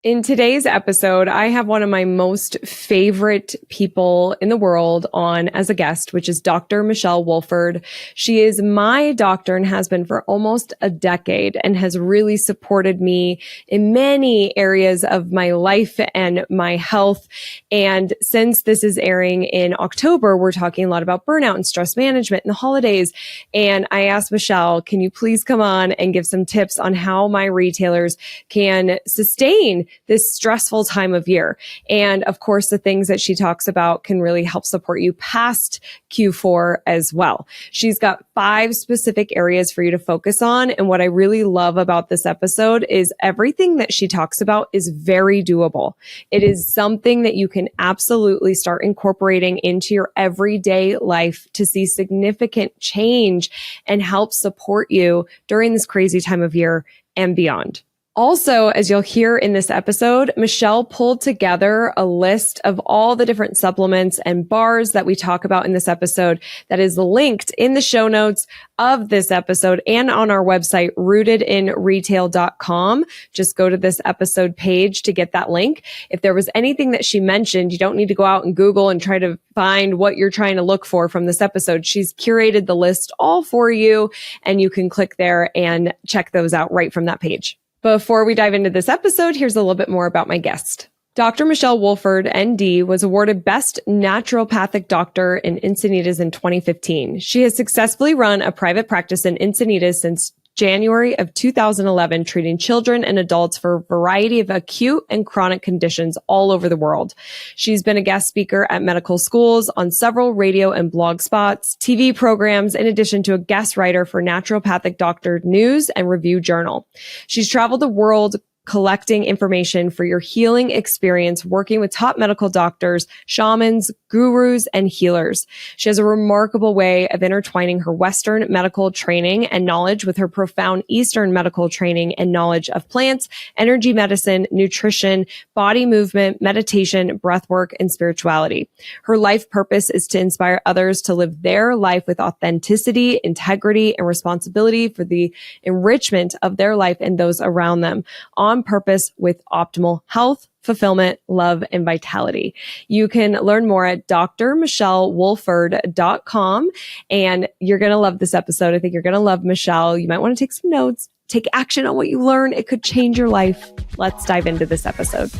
In today's episode, I have one of my most favorite people in the world on as a guest, which is Dr. Michelle Wolford. She is my doctor and has been for almost a decade and has really supported me in many areas of my life and my health. And since this is airing in October, we're talking a lot about burnout and stress management and the holidays. And I asked Michelle, can you please come on and give some tips on how my retailers can sustain this stressful time of year? And of course, the things that she talks about can really help support you past Q4 as well. She's got 5 specific areas for you to focus on. And what I really love about this episode is everything that she talks about is very doable. It is something that you can absolutely start incorporating into your everyday life to see significant change and help support you during this crazy time of year and beyond. Also, as you'll hear in this episode, Michelle pulled together a list of all the different supplements and bars that we talk about in this episode that is linked in the show notes of this episode and on our website, rootedinretail.com. Just go to this episode page to get that link. If there was anything that she mentioned, you don't need to go out and Google and try to find what you're trying to look for from this episode. She's curated the list all for you, and you can click there and check those out right from that page. Before we dive into this episode, here's a little bit more about my guest. Dr. Michelle Wolford, ND, was awarded Best Naturopathic Doctor in Encinitas in 2015. She has successfully run a private practice in Encinitas since January of 2011, treating children and adults for a variety of acute and chronic conditions all over the world. She's been a guest speaker at medical schools, on several radio and blog spots, TV programs, in addition to a guest writer for Naturopathic Doctor News and Review Journal. She's traveled the world collecting information for your healing experience, working with top medical doctors, shamans, gurus, and healers. She has a remarkable way of intertwining her Western medical training and knowledge with her profound Eastern medical training and knowledge of plants, energy medicine, nutrition, body movement, meditation, breath work, and spirituality. Her life purpose is to inspire others to live their life with authenticity, integrity, and responsibility for the enrichment of their life and those around them, on purpose with optimal health, fulfillment, love, and vitality. You can learn more at drmichellewolford.com, and you're going to love this episode. I think you're going to love Michelle. You might want to take some notes, take action on what you learn. It could change your life. Let's dive into this episode.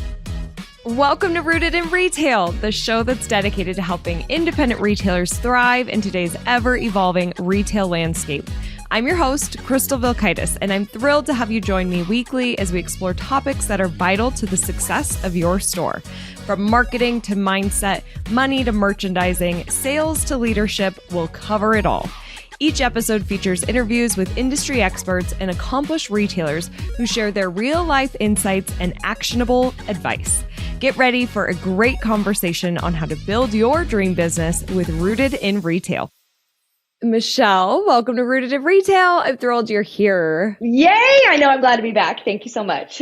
Welcome to Rooted in Retail, the show that's dedicated to helping independent retailers thrive in today's ever-evolving retail landscape. I'm your host, Crystal Vilkaitis, and I'm thrilled to have you join me weekly as we explore topics that are vital to the success of your store. From marketing to mindset, money to merchandising, sales to leadership, we'll cover it all. Each episode features interviews with industry experts and accomplished retailers who share their real-life insights and actionable advice. Get ready for a great conversation on how to build your dream business with Rooted in Retail. Michelle, welcome to Rooted in Retail. I'm thrilled you're here. Yay! I know, I'm glad to be back. Thank you so much.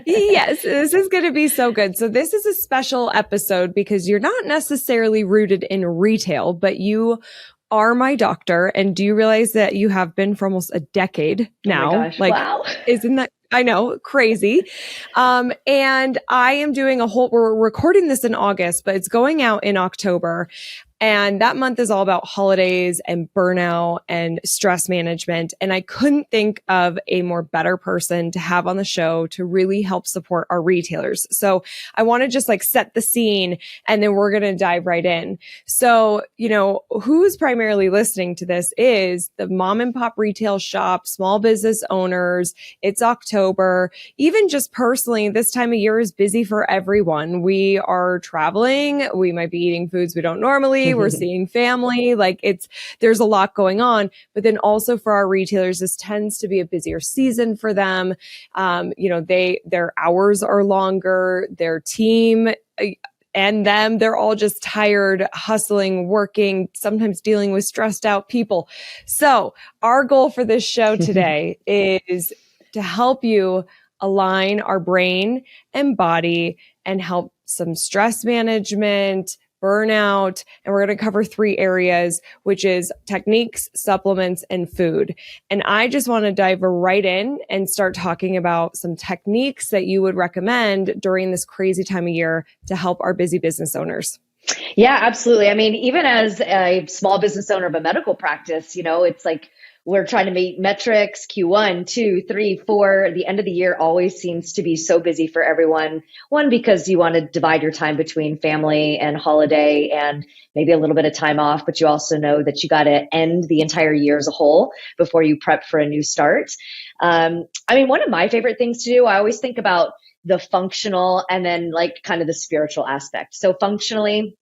Yes, this is going to be so good. So this is a special episode because you're not necessarily rooted in retail, but you are my doctor. And do you realize that you have been for almost a decade now? Oh my gosh, wow. Isn't that, I know, crazy. And I am doing we're recording this in August, but it's going out in October. And that month is all about holidays and burnout and stress management. And I couldn't think of a more better person to have on the show to really help support our retailers. So I want to just set the scene, and then we're going to dive right in. So, who's primarily listening to this is the mom and pop retail shop, small business owners. It's October. Even just personally, this time of year is busy for everyone. We are traveling. We might be eating foods we don't normally. We're seeing family. There's a lot going on, but then also for our retailers, this tends to be a busier season for them. Their hours are longer, their team and them, they're all just tired, hustling, working, sometimes dealing with stressed out people. So our goal for this show today is to help you align our brain and body and help some stress management, burnout, and we're going to cover 3 areas, which is techniques, supplements, and food. And I just want to dive right in and start talking about some techniques that you would recommend during this crazy time of year to help our busy business owners. Yeah, absolutely. I mean, even as a small business owner of a medical practice, it's like we're trying to meet metrics, Q1, 2, 3, 4. The end of the year always seems to be so busy for everyone. One, because you want to divide your time between family and holiday and maybe a little bit of time off, but you also know that you got to end the entire year as a whole before you prep for a new start. I mean, one of my favorite things to do, I always think about the functional and then like kind of the spiritual aspect. So functionally,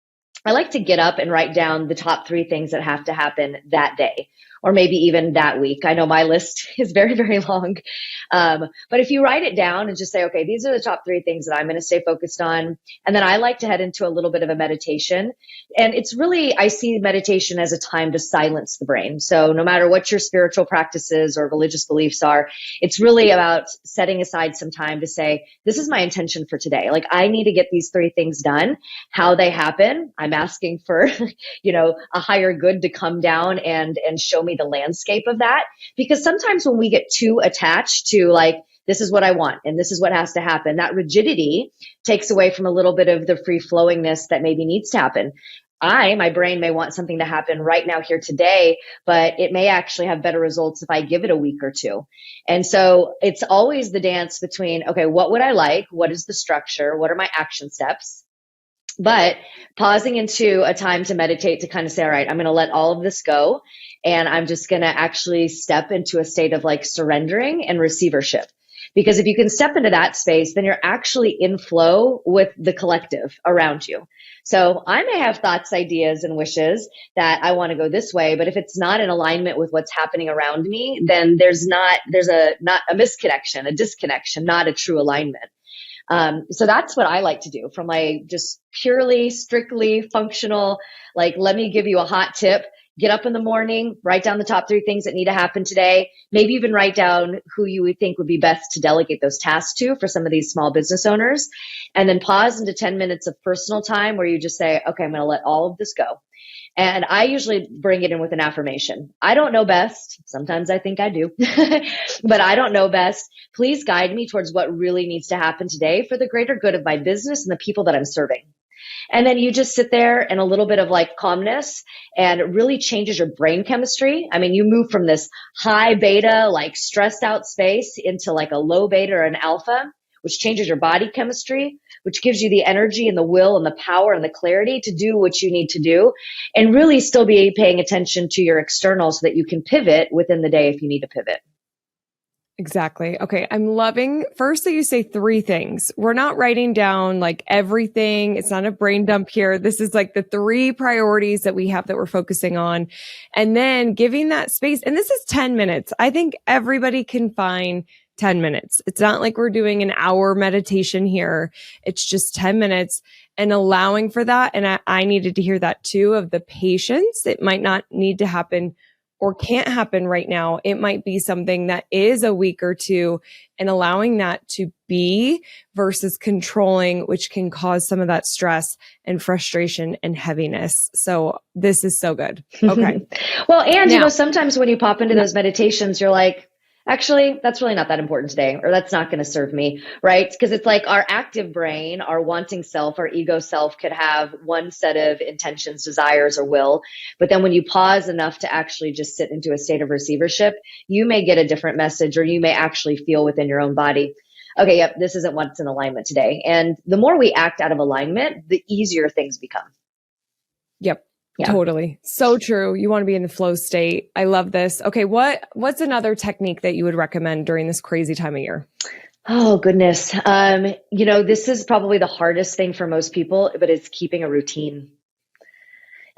I like to get up and write down the top 3 things that have to happen that day, or maybe even that week. I know my list is very, very long. But if you write it down and just say, okay, these are the top 3 things that I'm going to stay focused on. And then I like to head into a little bit of a meditation. And it's really, I see meditation as a time to silence the brain. So no matter what your spiritual practices or religious beliefs are, it's really about setting aside some time to say, this is my intention for today. Like I need to get these 3 things done. How they happen, I'm asking for, a higher good to come down and show me the landscape of that. Because sometimes when we get too attached to like, this is what I want and this is what has to happen, that rigidity takes away from a little bit of the free flowingness that maybe needs to happen. My brain may want something to happen right now here today, but it may actually have better results if I give it a week or 2. And so it's always the dance between, okay, what would I like? What is the structure? What are my action steps? But pausing into a time to meditate, to kind of say, all right, I'm going to let all of this go. And I'm just going to actually step into a state of like surrendering and receivership. Because if you can step into that space, then you're actually in flow with the collective around you. So I may have thoughts, ideas, and wishes that I want to go this way, but if it's not in alignment with what's happening around me, then there's not a misconnection, a disconnection, not a true alignment. So that's what I like to do from like just purely, strictly functional, like, let me give you a hot tip. Get up in the morning, write down the top 3 things that need to happen today. Maybe even write down who you would think would be best to delegate those tasks to for some of these small business owners. And then pause into 10 minutes of personal time where you just say, okay, I'm going to let all of this go. And I usually bring it in with an affirmation. I don't know best. Sometimes I think I do, but I don't know best. Please guide me towards what really needs to happen today for the greater good of my business and the people that I'm serving. And then you just sit there in a little bit of like calmness, and it really changes your brain chemistry. I mean, you move from this high beta, like stressed out space into like a low beta or an alpha, which changes your body chemistry, which gives you the energy and the will and the power and the clarity to do what you need to do and really still be paying attention to your external so that you can pivot within the day if you need to pivot. Exactly. Okay. I'm loving first that you say 3 things. We're not writing down like everything. It's not a brain dump here. This is like the 3 priorities that we have that we're focusing on. And then giving that space. And this is 10 minutes. I think everybody can find 10 minutes. It's not like we're doing an hour meditation here. It's just 10 minutes and allowing for that. And I needed to hear that too, of the patience. It might not need to happen or can't happen right now. It might be something that is a week or 2, and allowing that to be versus controlling, which can cause some of that stress and frustration and heaviness. So this is so good. Okay. Well, and now, sometimes when you pop into those meditations, you're like, actually, that's really not that important today, or that's not going to serve me, right? Because it's like our active brain, our wanting self, our ego self could have one set of intentions, desires, or will. But then when you pause enough to actually just sit into a state of receivership, you may get a different message, or you may actually feel within your own body, okay, yep, this isn't what's in alignment today. And the more we act out of alignment, the easier things become. Yep. Yeah. Totally. So true. You want to be in the flow state. I love this. Okay. What's another technique that you would recommend during this crazy time of year? Oh, goodness. This is probably the hardest thing for most people, but it's keeping a routine.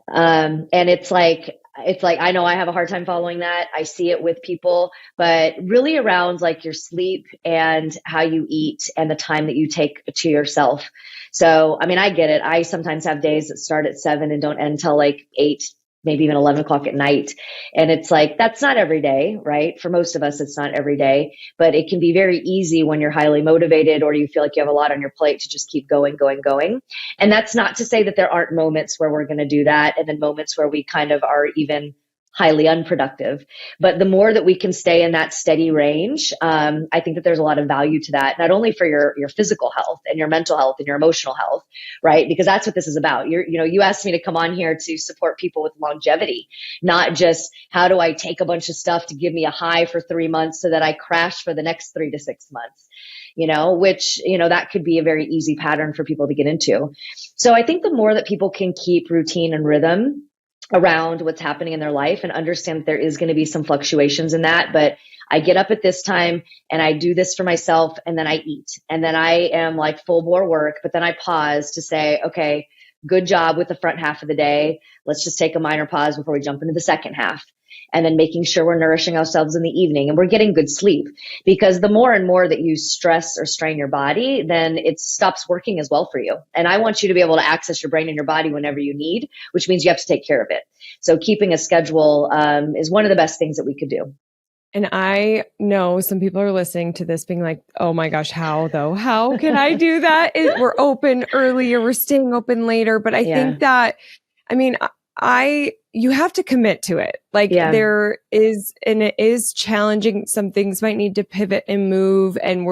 And it's like, I know I have a hard time following that. I see it with people, but really around like your sleep and how you eat and the time that you take to yourself. So, I mean, I get it. I sometimes have days that start at 7 and don't end till like 8, maybe even 11 o'clock at night. And it's like, that's not every day, right? For most of us, it's not every day, but it can be very easy when you're highly motivated or you feel like you have a lot on your plate to just keep going, going, going. And that's not to say that there aren't moments where we're going to do that. And then moments where we kind of are even highly unproductive. But the more that we can stay in that steady range, I think that there's a lot of value to that, not only for your physical health and your mental health and your emotional health, right? Because that's what this is about. You asked me to come on here to support people with longevity, not just how do I take a bunch of stuff to give me a high for 3 months so that I crash for the next 3 to 6 months, which, that could be a very easy pattern for people to get into. So I think the more that people can keep routine and rhythm around what's happening in their life and understand that there is going to be some fluctuations in that. But I get up at this time and I do this for myself, and then I eat, and then I am like full bore work, but then I pause to say, okay, good job with the front half of the day. Let's just take a minor pause before we jump into the second half. And then making sure we're nourishing ourselves in the evening and we're getting good sleep, because the more and more that you stress or strain your body, then it stops working as well for you. And I want you to be able to access your brain and your body whenever you need, which means you have to take care of it. So keeping a schedule is one of the best things that we could do. And I know some people are listening to this being like, oh my gosh, how though? How can I do that? We're open earlier, we're staying open later. But I think that, you have to commit to it. Like there is, and it is challenging. Some things might need to pivot and move, and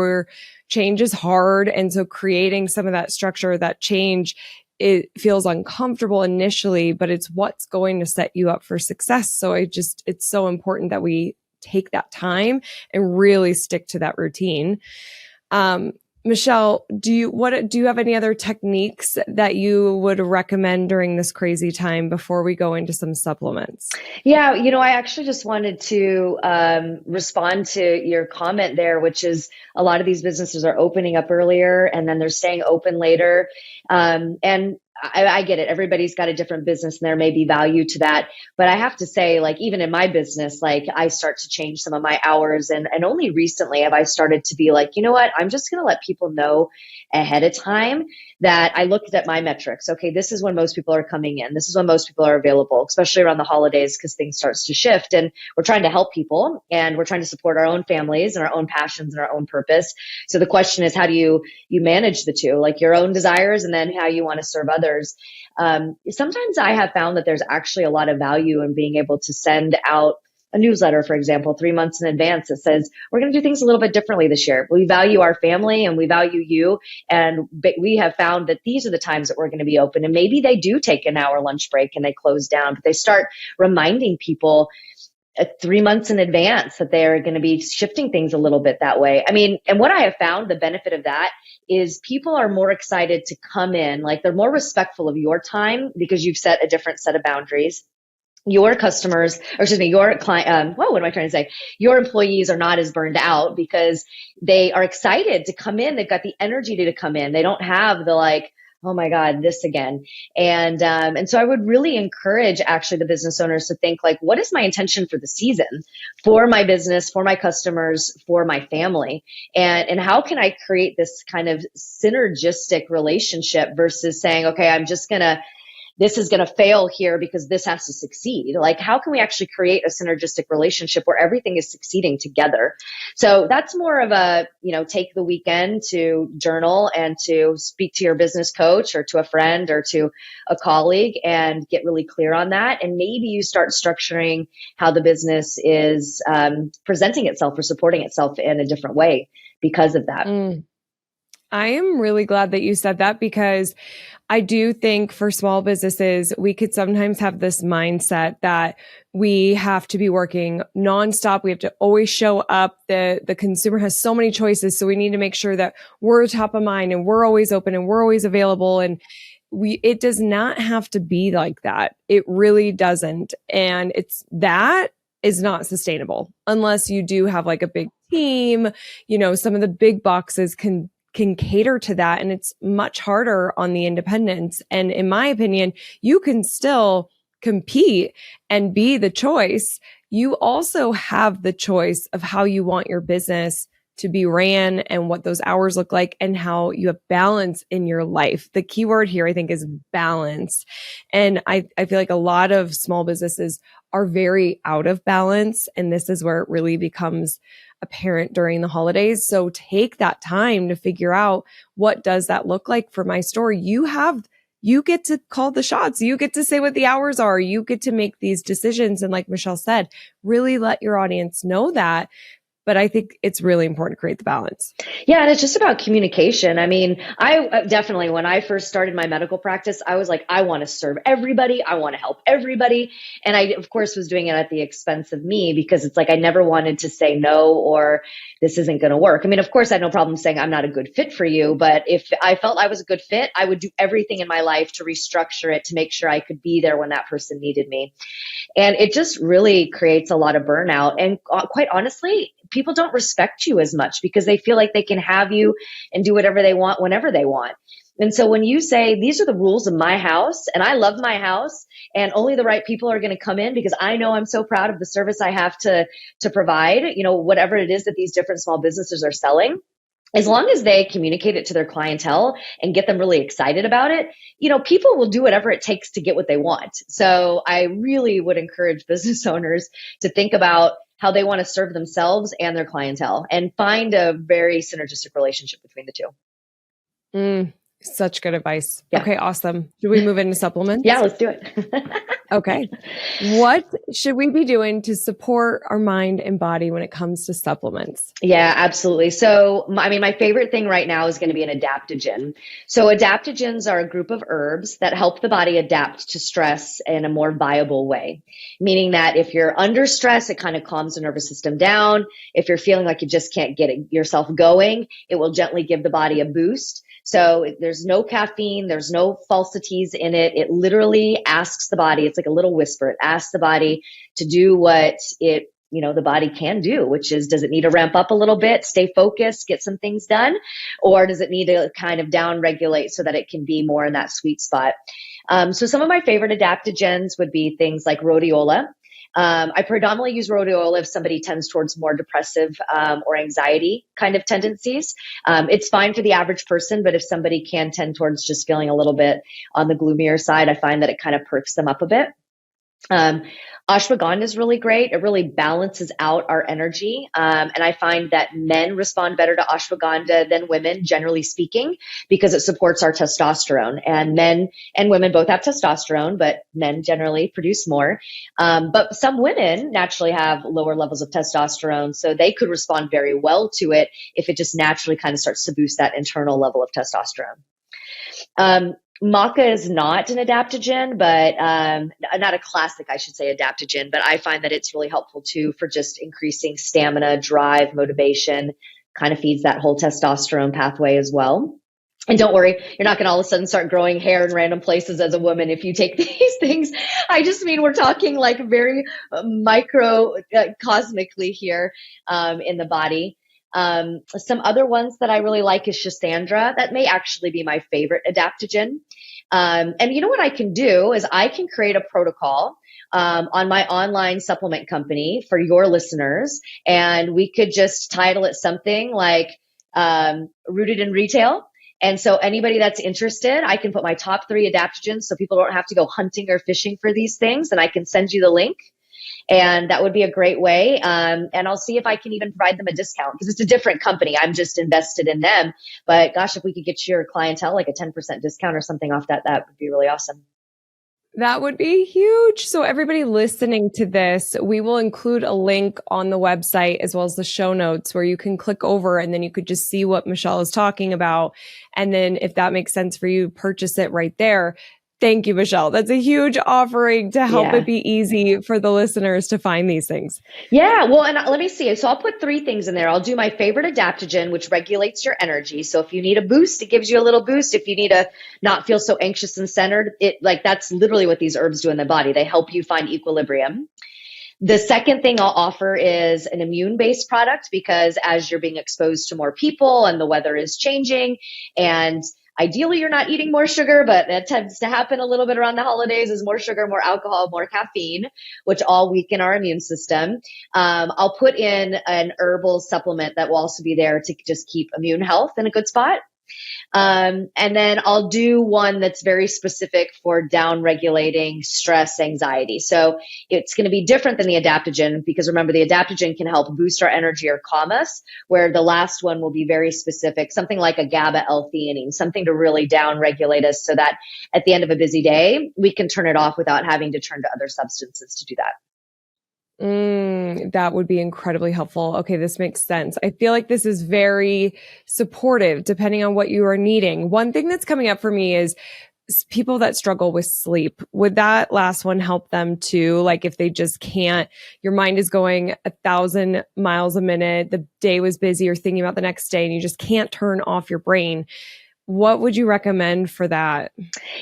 change is hard. And so creating some of that structure, that change, it feels uncomfortable initially, but it's what's going to set you up for success. So it's so important that we take that time and really stick to that routine. Michelle, do you have any other techniques that you would recommend during this crazy time before we go into some supplements? Yeah, I actually just wanted to respond to your comment there, which is a lot of these businesses are opening up earlier and then they're staying open later. And I get it. Everybody's got a different business and there may be value to that. But I have to say, like, even in my business, like I start to change some of my hours. And only recently have I started to be like, you know what, I'm just going to let people know ahead of time that I looked at my metrics. Okay, this is when most people are coming in. This is when most people are available, especially around the holidays, because things starts to shift. And we're trying to help people and we're trying to support our own families and our own passions and our own purpose. So the question is, how do you manage the two, like your own desires and then how you want to serve others? Sometimes I have found that there's actually a lot of value in being able to send out a newsletter, for example, 3 months in advance that says, we're going to do things a little bit differently this year. We value our family and we value you. And we have found that these are the times that we're going to be open. And maybe they do take an hour lunch break and they close down, but they start reminding people 3 months in advance that they're going to be shifting things a little bit that way. I mean, and what I have found, the benefit of that is people are more excited to come in, like they're more respectful of your time because you've set a different set of boundaries. Your customers, or excuse me, your client, what am I trying to say? Your employees are not as burned out because they are excited to come in. They've got the energy to come in. They don't have the like, oh my God, this again. And so I would really encourage actually the business owners to think like, what is my intention for the season, for my business, for my customers, for my family? And how can I create this kind of synergistic relationship versus saying, okay, this is going to fail here because this has to succeed. Like, how can we actually create a synergistic relationship where everything is succeeding together? So that's more of a, take the weekend to journal and to speak to your business coach or to a friend or to a colleague and get really clear on that. And maybe you start structuring how the business is presenting itself or supporting itself in a different way because of that. I am really glad that you said that, because I do think for small businesses, we could sometimes have this mindset that we have to be working nonstop. We have to always show up. The consumer has so many choices. So we need to make sure that we're top of mind and we're always open and we're always available. And it does not have to be like that. It really doesn't. And that is not sustainable unless you do have like a big team. Some of the big boxes can cater to that. And it's much harder on the independents. And in my opinion, you can still compete and be the choice. You also have the choice of how you want your business to be ran and what those hours look like and how you have balance in your life. The key word here, I think, is balance. And I feel like a lot of small businesses are very out of balance. And this is where it really becomes apparent during the holidays. So take that time to figure out, what does that look like for my store? You get to call the shots. You get to say what the hours are. You get to make these decisions. And like Michelle said, really let your audience know that. But I think it's really important to create the balance. Yeah. And it's just about communication. I mean, I definitely, when I first started my medical practice, I was like, I want to serve everybody. I want to help everybody. And I, of course, was doing it at the expense of me, because it's like, I never wanted to say no, or this isn't going to work. I mean, of course, I had no problem saying I'm not a good fit for you. But if I felt I was a good fit, I would do everything in my life to restructure it to make sure I could be there when that person needed me. And it just really creates a lot of burnout. And quite honestly, people don't respect you as much because they feel like they can have you and do whatever they want whenever they want. And so when you say, these are the rules of my house and I love my house and only the right people are going to come in because I know I'm so proud of the service I have to provide, whatever it is that these different small businesses are selling. As long as they communicate it to their clientele and get them really excited about it, people will do whatever it takes to get what they want. So I really would encourage business owners to think about how they want to serve themselves and their clientele and find a very synergistic relationship between the two. Such good advice. Yeah. Okay, awesome. Should we move into supplements? Yeah, let's do it. Okay. What should we be doing to support our mind and body when it comes to supplements? Yeah, absolutely. So, my favorite thing right now is going to be an adaptogen. So adaptogens are a group of herbs that help the body adapt to stress in a more viable way, meaning that if you're under stress, it kind of calms the nervous system down. If you're feeling like you just can't get yourself going, it will gently give the body a boost. So there's no caffeine, there's no falsities in it. It literally asks the body, it's like a little whisper. It asks the body to do what the body can do, which is, does it need to ramp up a little bit, stay focused, get some things done? Or does it need to kind of down regulate so that it can be more in that sweet spot? So some of my favorite adaptogens would be things like rhodiola. I predominantly use rhodiola if somebody tends towards more depressive or anxiety kind of tendencies. It's fine for the average person, but if somebody can tend towards just feeling a little bit on the gloomier side, I find that it kind of perks them up a bit. Ashwagandha is really great. It really balances out our energy. And I find that men respond better to ashwagandha than women, generally speaking, because it supports our testosterone. And men and women both have testosterone, but men generally produce more. But some women naturally have lower levels of testosterone, so they could respond very well to it if it just naturally kind of starts to boost that internal level of testosterone. Maca is not an adaptogen, but not a classic, I should say, adaptogen, but I find that it's really helpful too for just increasing stamina, drive, motivation, kind of feeds that whole testosterone pathway as well. And don't worry, you're not going to all of a sudden start growing hair in random places as a woman if you take these things. I just mean we're talking like very micro cosmically here in the body. Some other ones that I really like is Schisandra. That may actually be my favorite adaptogen. And you know what I can do is I can create a protocol on my online supplement company for your listeners. And we could just title it something like Rooted in Retail. And so anybody that's interested, I can put my top 3 adaptogens so people don't have to go hunting or fishing for these things. And I can send you the link. And that would be a great way. And I'll see if I can even provide them a discount because it's a different company. I'm just invested in them. But gosh, if we could get your clientele like a 10% discount or something off that, that would be really awesome. That would be huge. So everybody listening to this, we will include a link on the website as well as the show notes where you can click over and then you could just see what Michelle is talking about. And then if that makes sense for you, purchase it right there. Thank you, Michelle. That's a huge offering to help it be easy for the listeners to find these things. Yeah. Well, and let me see. So I'll put 3 things in there. I'll do my favorite adaptogen, which regulates your energy. So if you need a boost, it gives you a little boost. If you need to not feel so anxious and centered, that's literally what these herbs do in the body. They help you find equilibrium. The second thing I'll offer is an immune-based product because as you're being exposed to more people and the weather is changing and Ideally, you're not eating more sugar, but that tends to happen a little bit around the holidays is more sugar, more alcohol, more caffeine, which all weaken our immune system. I'll put in an herbal supplement that will also be there to just keep immune health in a good spot. And then I'll do one that's very specific for down regulating stress, anxiety. So it's going to be different than the adaptogen because remember, the adaptogen can help boost our energy or calm us, where the last one will be very specific, something like a GABA L-theanine, something to really down regulate us so that at the end of a busy day, we can turn it off without having to turn to other substances to do that. That would be incredibly helpful. Okay, this makes sense. I feel like this is very supportive depending on what you are needing. One thing that's coming up for me is people that struggle with sleep. Would that last one help them too? Like if they just can't, your mind is going 1,000 miles a minute, the day was busy, you're thinking about the next day and you just can't turn off your brain. What would you recommend for that?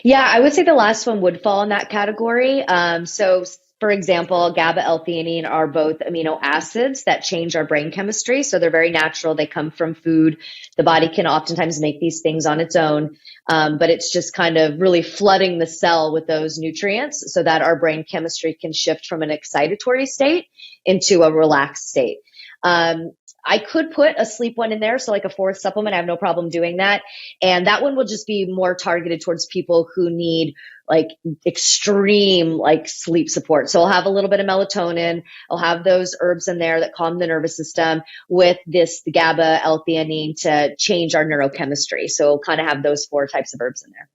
Yeah, I would say the last one would fall in that category. So for example, GABA L-theanine are both amino acids that change our brain chemistry. So they're very natural. They come from food. The body can oftentimes make these things on its own. But it's just kind of really flooding the cell with those nutrients so that our brain chemistry can shift from an excitatory state into a relaxed state. I could put a sleep one in there. So like a fourth supplement, I have no problem doing that. And that one will just be more targeted towards people who need like extreme like sleep support. So I'll have a little bit of melatonin. I'll have those herbs in there that calm the nervous system with the GABA L-theanine to change our neurochemistry. So we'll kind of have those 4 types of herbs in there.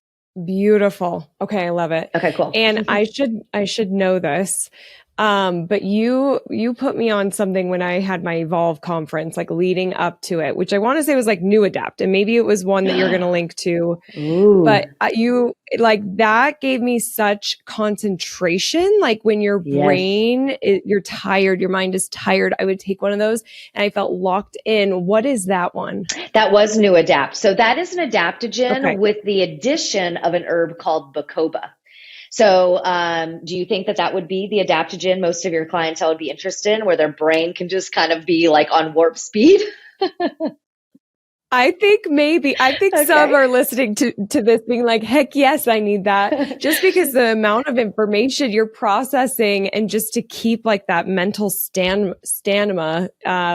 Beautiful. Okay. I love it. Okay, cool. And I should know this. But you put me on something when I had my Evolve conference, like leading up to it, which I want to say was like New Adapt. And maybe it was one that you're going to link to, but you like that gave me such concentration. Like when your brain, you're tired, your mind is tired. I would take one of those and I felt locked in. What is that one? That was New Adapt. So that is an adaptogen with the addition of an herb called bacopa. So do you think that that would be the adaptogen most of your clientele would be interested in, where their brain can just kind of be like on warp speed? I think maybe. I think some are listening to this being like, heck yes, I need that. Just because the amount of information you're processing and just to keep like that mental stamina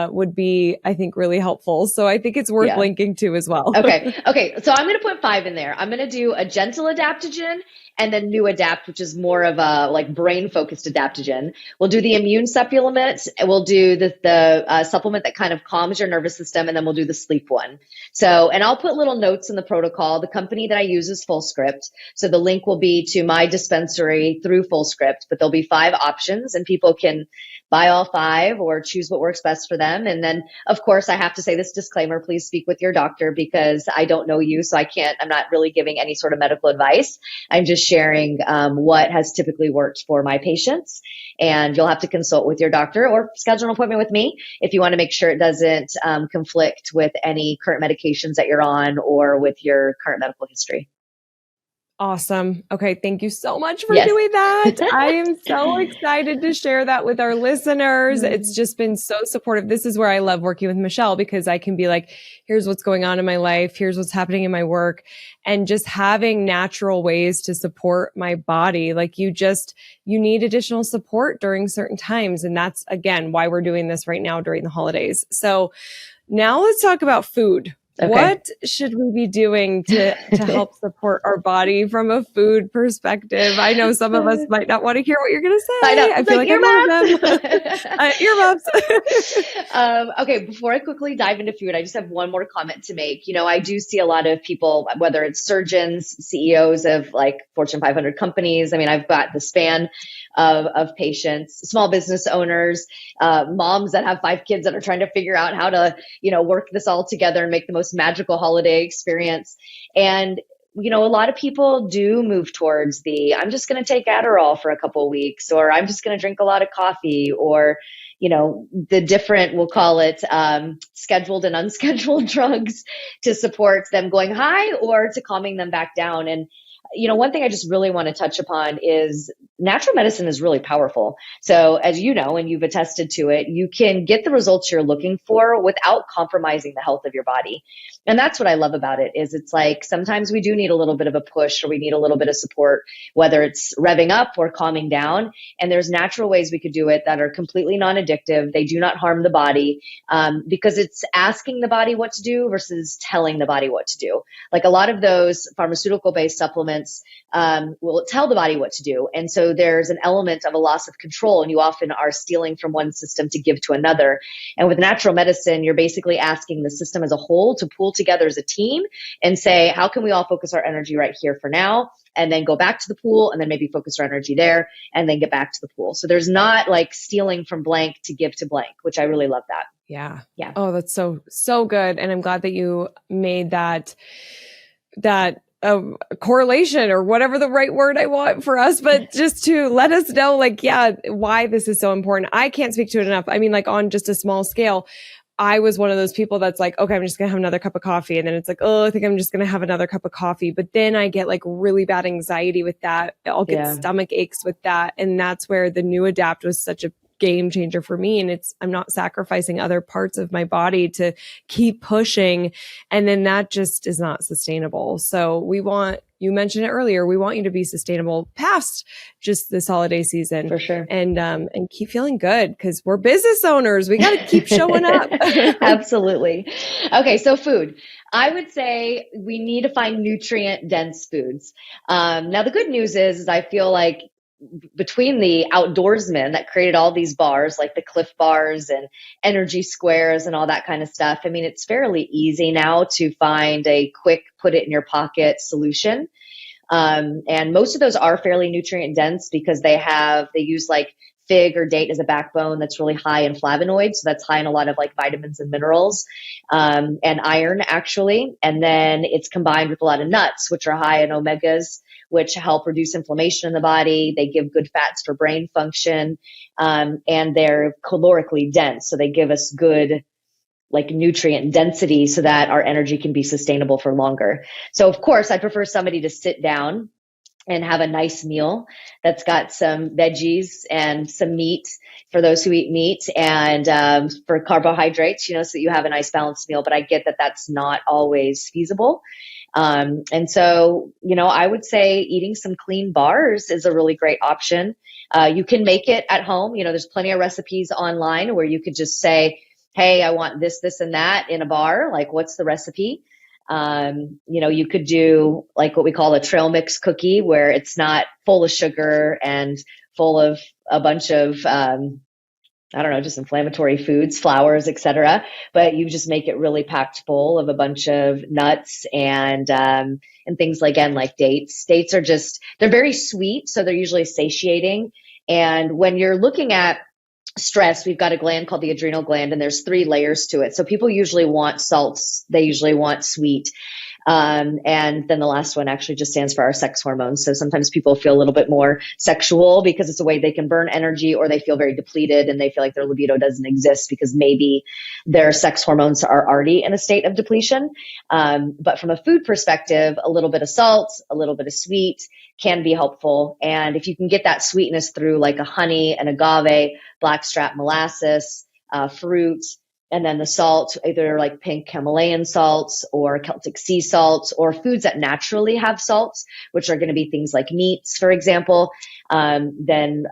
would be, I think, really helpful. So I think it's worth linking to as well. Okay. So I'm going to put 5 in there. I'm going to do a gentle adaptogen and then New Adapt, which is more of a like brain focused adaptogen. We'll do the immune supplements. We'll do the supplement that kind of calms your nervous system. And then we'll do the sleep one. So, and I'll put little notes in the protocol. The company that I use is FullScript. So the link will be to my dispensary through FullScript, but there'll be 5 options and people can buy all 5 or choose what works best for them. And then of course I have to say this disclaimer, please speak with your doctor because I don't know you. So I'm not really giving any sort of medical advice. I'm just sharing what has typically worked for my patients. And you'll have to consult with your doctor or schedule an appointment with me if you want to make sure it doesn't conflict with any current medications that you're on or with your current medical history. Awesome. Okay. Thank you so much for doing that. I am so excited to share that with our listeners. It's just been so supportive. This is where I love working with Michelle because I can be like, here's what's going on in my life. Here's what's happening in my work. And just having natural ways to support my body. Like you need additional support during certain times. And that's again, why we're doing this right now during the holidays. So now let's talk about food. Okay. What should we be doing to help support our body from a food perspective? I know some of us might not want to hear what you're going to say. I know. I feel like earmuffs. Okay, before I quickly dive into food, I just have one more comment to make. You know, I do see a lot of people, whether it's surgeons, CEOs of like Fortune 500 companies. I mean, I've got the span of patients, small business owners, moms that have 5 kids that are trying to figure out how to, work this all together and make the most magical holiday experience. And, a lot of people do move towards I'm just going to take Adderall for a couple of weeks, or I'm just going to drink a lot of coffee, or, the different, we'll call it, scheduled and unscheduled drugs to support them going high or to calming them back down. And, one thing I just really want to touch upon is natural medicine is really powerful. So as you know, and you've attested to it, you can get the results you're looking for without compromising the health of your body. And that's what I love about it is it's like sometimes we do need a little bit of a push or we need a little bit of support, whether it's revving up or calming down. And there's natural ways we could do it that are completely non-addictive. They do not harm the body because it's asking the body what to do versus telling the body what to do. Like a lot of those pharmaceutical-based supplements will tell the body what to do. And so there's an element of a loss of control, and you often are stealing from one system to give to another. And with natural medicine, you're basically asking the system as a whole to pull together as a team and say, how can we all focus our energy right here for now? And then go back to the pool and then maybe focus our energy there and then get back to the pool. So there's not like stealing from blank to give to blank, which I really love that. Yeah. Yeah. Oh, that's so good. And I'm glad that you made that correlation or whatever the right word I want for us, but just to let us know, like, yeah, why this is so important. I can't speak to it enough. I mean, like on just a small scale, I was one of those people that's like, okay, I'm just going to have another cup of coffee. And then it's like, oh, I think I'm just going to have another cup of coffee. But then I get like really bad anxiety with that. I'll get stomach aches with that. And that's where the new Adapt was such a game changer for me. And I'm not sacrificing other parts of my body to keep pushing. And then that just is not sustainable. So you mentioned it earlier, we want you to be sustainable past just this holiday season. For sure. And keep feeling good because we're business owners. We got to keep showing up. Absolutely. Okay. So food. I would say we need to find nutrient dense foods. Now the good news is I feel like between the outdoorsmen that created all these bars, like the Cliff Bars and Energy Squares and all that kind of stuff, I mean, it's fairly easy now to find a quick put it in your pocket solution. And most of those are fairly nutrient dense because they use like fig or date as a backbone that's really high in flavonoids. So that's high in a lot of like vitamins and minerals, and iron actually. And then it's combined with a lot of nuts, which are high in omegas, which help reduce inflammation in the body. They give good fats for brain function, and they're calorically dense. So they give us good like nutrient density so that our energy can be sustainable for longer. So of course, I prefer somebody to sit down and have a nice meal that's got some veggies and some meat for those who eat meat and for carbohydrates, so that you have a nice balanced meal. But I get that that's not always feasible. And so, I would say eating some clean bars is a really great option. You can make it at home. There's plenty of recipes online where you could just say, hey, I want this, this, and that in a bar. Like, what's the recipe? You could do like what we call a trail mix cookie where it's not full of sugar and full of a bunch of, just inflammatory foods, flours, etc. But you just make it really packed full of a bunch of nuts and things like dates. Dates are they're very sweet. So they're usually satiating. And when you're looking at stress, we've got a gland called the adrenal gland, and there's 3 layers to it. So people usually want salts. They usually want sweet. And then the last one actually just stands for our sex hormones. So sometimes people feel a little bit more sexual because it's a way they can burn energy, or they feel very depleted and they feel like their libido doesn't exist because maybe their sex hormones are already in a state of depletion. But from a food perspective, a little bit of salt, a little bit of sweet can be helpful. And if you can get that sweetness through like a honey, an agave, blackstrap molasses, fruit, and then the salt, either like pink Himalayan salts or Celtic sea salts or foods that naturally have salts, which are going to be things like meats, for example, then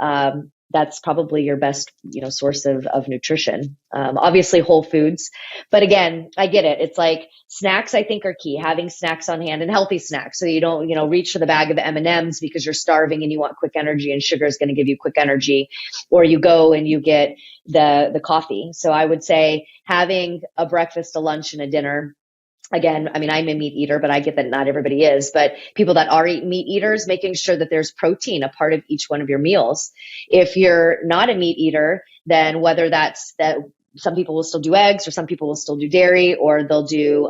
that's probably your best, source of nutrition. Obviously whole foods, but again, I get it. It's like snacks, I think, are key. Having snacks on hand and healthy snacks. So you don't, reach for the bag of M&Ms because you're starving and you want quick energy and sugar is going to give you quick energy, or you go and you get the coffee. So I would say having a breakfast, a lunch, and a dinner. Again, I mean, I'm a meat eater, but I get that not everybody is. But people that are meat eaters, making sure that there's protein a part of each one of your meals. If you're not a meat eater, then whether that's that, some people will still do eggs, or some people will still do dairy, or they'll do,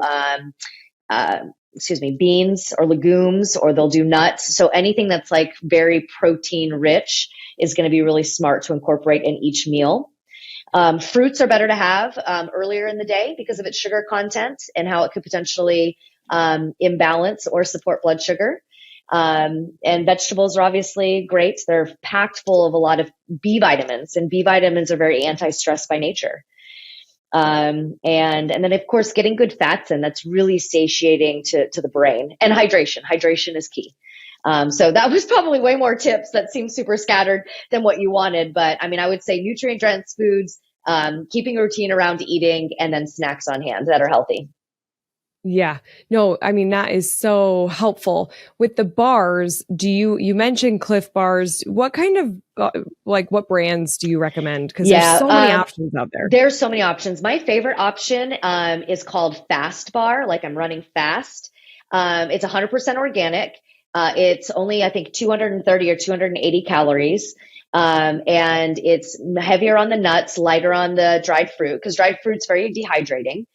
beans or legumes, or they'll do nuts. So anything that's like very protein rich is going to be really smart to incorporate in each meal. Fruits are better to have earlier in the day because of its sugar content and how it could potentially imbalance or support blood sugar. And vegetables are obviously great. They're packed full of a lot of B vitamins, and B vitamins are very anti-stress by nature. And then of course getting good fats in, that's really satiating to the brain. And hydration is key. So that was probably way more tips that seem super scattered than what you wanted. But I mean, I would say nutrient dense foods, keeping a routine around eating, and then snacks on hand that are healthy. Yeah. No, I mean, that is so helpful. With the bars, you mentioned Cliff Bars. What kind of, what brands do you recommend? Because there's Yeah, so many options out there. there's so many options. My favorite option is called Fast Bar, like I'm running fast. It's 100% organic. It's only, I think, 230 or 280 calories. And it's heavier on the nuts, lighter on the dried fruit, because dried fruit's very dehydrating,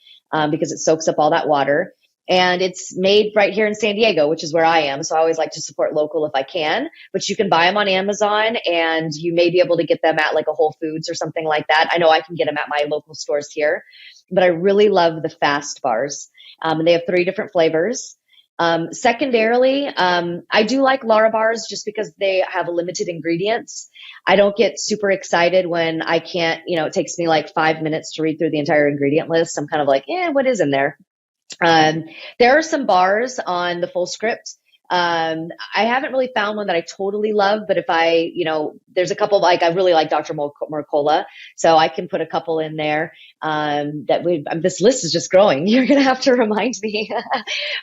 because it soaks up all that water. And it's made right here in San Diego, which is where I am. So I always like to support local if I can. But you can buy them on Amazon, and you may be able to get them at like a Whole Foods or something like that. I know I can get them at my local stores here. But I really love the Fast Bars. And they have 3 different flavors. Secondarily, I do like Lara Bars just because they have limited ingredients. I don't get super excited when I can't, it takes me like 5 minutes to read through the entire ingredient list. I'm kind of like, what is in there? There are some bars on the full script. I haven't really found one that I totally love, but if there's a couple, like I really like Dr. Mercola, so I can put a couple in there. This list is just growing. You're going to have to remind me,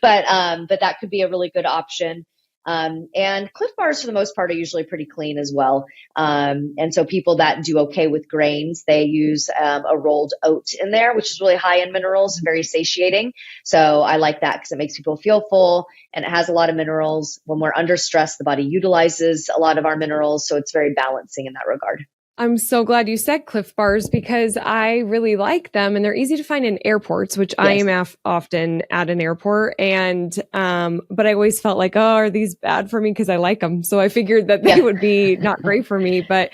but that could be a really good option. And Cliff Bars for the most part are usually pretty clean as well. And so people that do okay with grains, they use a rolled oat in there, which is really high in minerals and very satiating. So I like that because it makes people feel full, and it has a lot of minerals. When we're under stress, the body utilizes a lot of our minerals. So it's very balancing in that regard. I'm so glad you said Cliff Bars because I really like them, and they're easy to find in airports, which I Yes. am often at an airport. And, but I always felt like, oh, are these bad for me? Cause I like them. So I figured that they would be not great for me. But,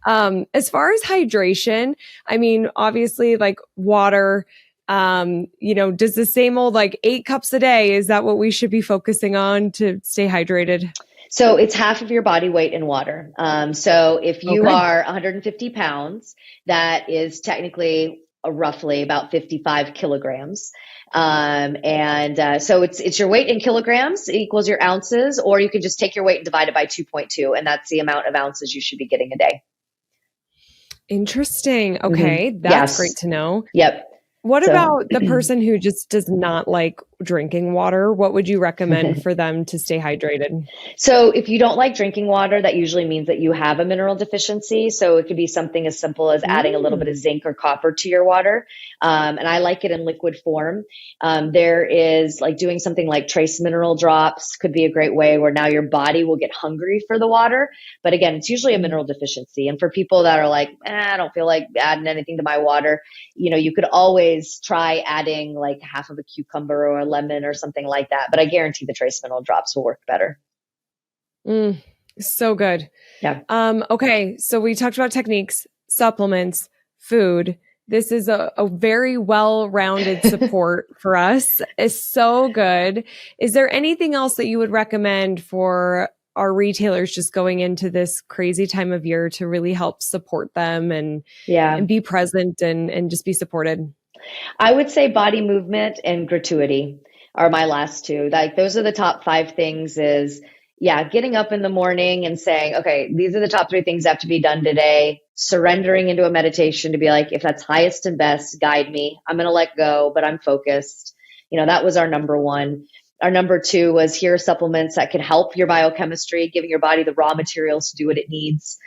as far as hydration, I mean, obviously like water, does the same old like 8 cups a day, is that what we should be focusing on to stay hydrated? So it's half of your body weight in water. So if you are 150 pounds, that is technically roughly about 55 kilograms. So it's your weight in kilograms equals your ounces, or you can just take your weight and divide it by 2.2, and that's the amount of ounces you should be getting a day. Interesting. Okay. Mm-hmm. That's great to know. Yep. What about the person who just does not like drinking water? What would you recommend for them to stay hydrated? So if you don't like drinking water, that usually means that you have a mineral deficiency. So it could be something as simple as adding a little bit of zinc or copper to your water. And I like it in liquid form. There is like doing something like trace mineral drops could be a great way where now your body will get hungry for the water. But again, it's usually a mineral deficiency. And for people that are like, I don't feel like adding anything to my water, you could always try adding like half of a cucumber or a lemon or something like that. But I guarantee the trace mineral drops will work better. So good. Yeah. Okay. So we talked about techniques, supplements, food. This is a very well-rounded support for us. It's so good. Is there anything else that you would recommend for our retailers just going into this crazy time of year to really help support them and be present and just be supported? I would say body movement and gratuity are my last 2. Like those are the top 5 things getting up in the morning and saying, okay, these are the top 3 things that have to be done today. Surrendering into a meditation to be like, if that's highest and best, guide me. I'm going to let go, but I'm focused. That was our number 1. Our number 2 was here are supplements that can help your biochemistry, giving your body the raw materials to do what it needs.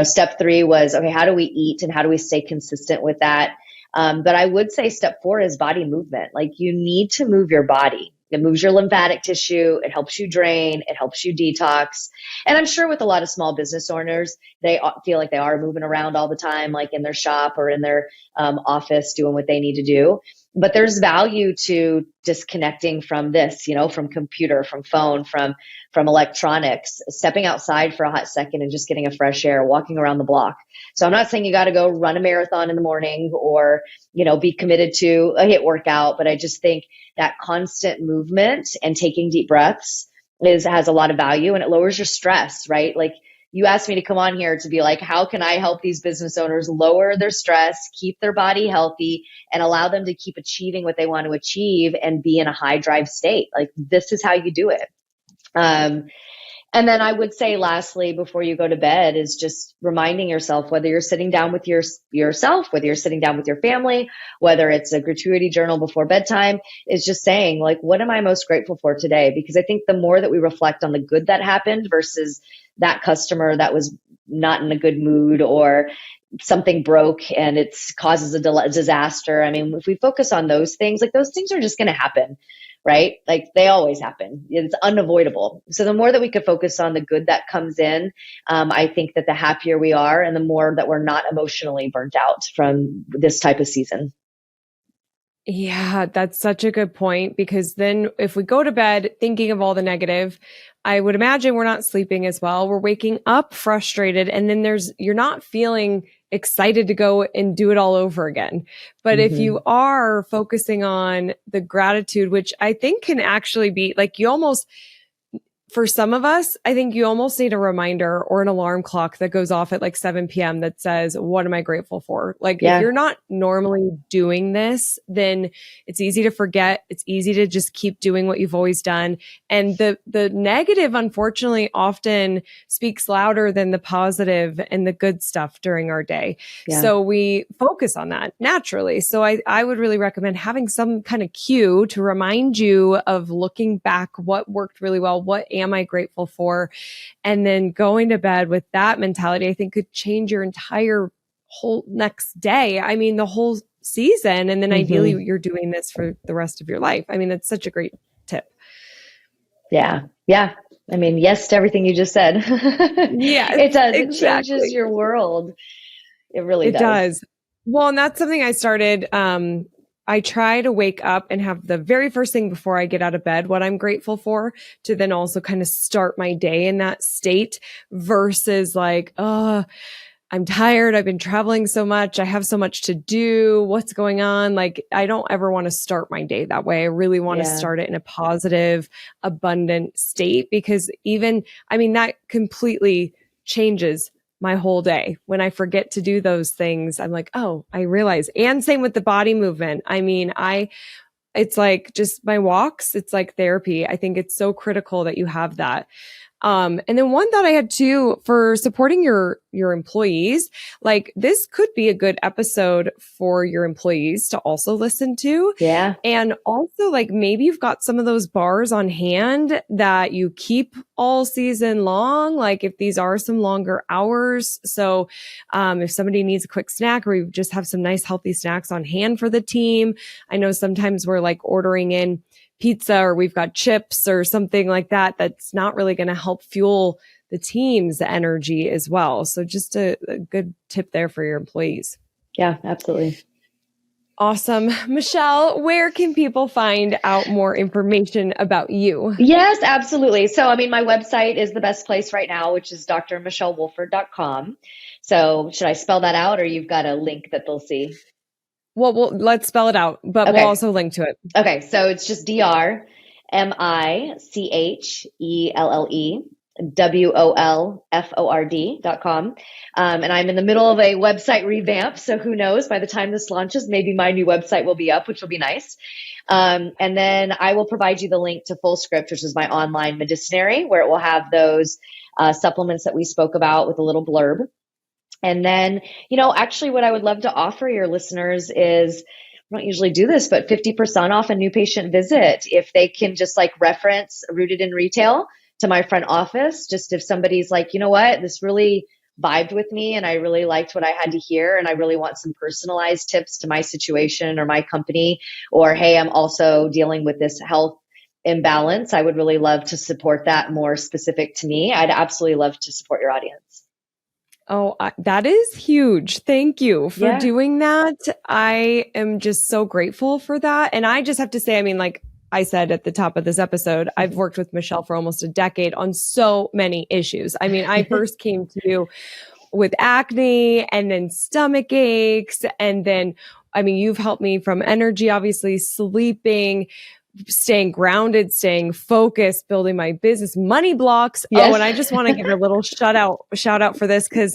Step 3 was, okay, how do we eat and how do we stay consistent with that? But I would say step 4 is body movement. Like you need to move your body. It moves your lymphatic tissue. It helps you drain. It helps you detox. And I'm sure with a lot of small business owners, they feel like they are moving around all the time, like in their shop or in their office doing what they need to do. But there's value to disconnecting from this, from computer, from phone, from electronics, stepping outside for a hot second and just getting a fresh air, walking around the block. So I'm not saying you got to go run a marathon in the morning or, be committed to a HIIT workout, but I just think that constant movement and taking deep breaths has a lot of value, and it lowers your stress, right? Like you asked me to come on here to be like, how can I help these business owners lower their stress, keep their body healthy, and allow them to keep achieving what they want to achieve and be in a high drive state? Like, this is how you do it. And then I would say lastly, before you go to bed, is just reminding yourself, whether you're sitting down with yourself, whether you're sitting down with your family, whether it's a gratuity journal before bedtime, is just saying, like, what am I most grateful for today? Because I think the more that we reflect on the good that happened versus that customer that was not in a good mood, or something broke and it causes a disaster. I mean, if we focus on those things, like, those things are just going to happen, right? Like, they always happen. It's unavoidable. So the more that we could focus on the good that comes in, I think that the happier we are, and the more that we're not emotionally burnt out from this type of season. Yeah, that's such a good point, because then if we go to bed thinking of all the negative, I would imagine we're not sleeping as well. We're waking up frustrated, and then you're not feeling excited to go and do it all over again. But if you are focusing on the gratitude, which I think can actually be like, for some of us, I think you almost need a reminder or an alarm clock that goes off at like 7 p.m. that says, what am I grateful for? Like, if you're not normally doing this, then it's easy to forget. It's easy to just keep doing what you've always done. And the negative, unfortunately, often speaks louder than the positive and the good stuff during our day. Yeah. So we focus on that naturally. So I would really recommend having some kind of cue to remind you of looking back, what worked really well, what am I grateful for? And then going to bed with that mentality, I think, could change your entire whole next day. I mean, the whole season. And then ideally you're doing this for the rest of your life. I mean, that's such a great tip. Yeah. Yeah. I mean, yes to everything you just said. Yeah, it does. Exactly. It changes your world. It really does. It does. Well, and that's something I started, I try to wake up and have the very first thing before I get out of bed what I'm grateful for, to then also kind of start my day in that state, versus like, oh, I'm tired. I've been traveling so much. I have so much to do. What's going on? Like, I don't ever want to start my day that way. I really want to start it in a positive, abundant state, because that completely changes my whole day. When I forget to do those things, I'm like, oh, I realize. And same with the body movement. I mean, it's like just my walks. It's like therapy. I think it's so critical that you have that. And then one thought I had too, for supporting your employees, like, this could be a good episode for your employees to also listen to. Yeah. And also, like, maybe you've got some of those bars on hand that you keep all season long. Like, if these are some longer hours. So, if somebody needs a quick snack, or we just have some nice healthy snacks on hand for the team. I know sometimes we're like ordering in pizza, or we've got chips or something like that, that's not really going to help fuel the team's energy as well. So just a good tip there for your employees. Yeah, absolutely. Awesome. Michelle, where can people find out more information about you? Yes, absolutely. So, I mean, my website is the best place right now, which is drmichellewolford.com. So should I spell that out, or you've got a link that they'll see? Well, let's spell it out, but we'll also link to it. Okay. So it's just drmichellewolford.com. And I'm in the middle of a website revamp. So who knows, by the time this launches, maybe my new website will be up, which will be nice. And then I will provide you the link to FullScript, which is my online medicinary, where it will have those supplements that we spoke about with a little blurb. And then, actually what I would love to offer your listeners is, I don't usually do this, but 50% off a new patient visit if they can just like reference Rooted in Retail to my front office. Just if somebody's like, you know what, this really vibed with me and I really liked what I had to hear, and I really want some personalized tips to my situation or my company, or, hey, I'm also dealing with this health imbalance. I would really love to support that more specific to me. I'd absolutely love to support your audience. Oh, that is huge. Thank you for doing that. I am just so grateful for that. And I just have to say, I mean, like I said at the top of this episode, I've worked with Michelle for almost a decade on so many issues. I mean, I first came to you with acne, and then stomach aches. And then, I mean, you've helped me from energy, obviously, sleeping, staying grounded, staying focused, building my business, money blocks. Yes. Oh, and I just want to give a little shout out for this because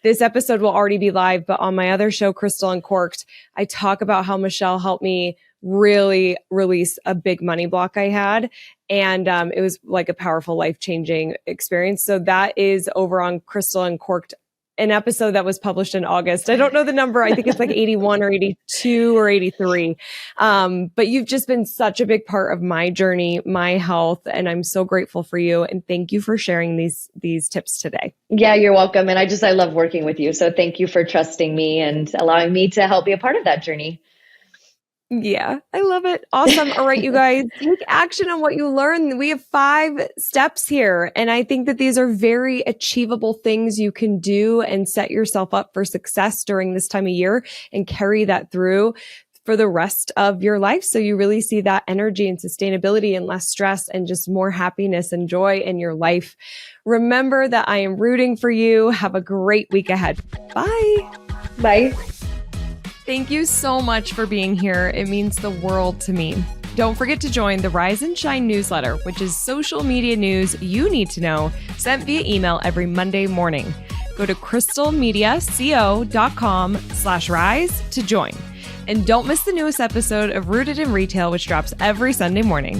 this episode will already be live, but on my other show, Crystal Uncorked, I talk about how Michelle helped me really release a big money block I had. And it was like a powerful, life-changing experience. So that is over on Crystal Uncorked, an episode that was published in August. I don't know the number. I think it's like 81 or 82 or 83. But you've just been such a big part of my journey, my health, and I'm so grateful for you. And thank you for sharing these tips today. Yeah, you're welcome. And I love working with you. So thank you for trusting me and allowing me to help be a part of that journey. Yeah, I love it. Awesome. All right, you guys, take action on what you learn. We have 5 steps here. And I think that these are very achievable things you can do and set yourself up for success during this time of year and carry that through for the rest of your life. So you really see that energy and sustainability and less stress and just more happiness and joy in your life. Remember that I am rooting for you. Have a great week ahead. Bye. Bye. Thank you so much for being here. It means the world to me. Don't forget to join the Rise and Shine newsletter, which is social media news you need to know, sent via email every Monday morning. Go to crystalmediaco.com/rise to join. And don't miss the newest episode of Rooted in Retail, which drops every Sunday morning.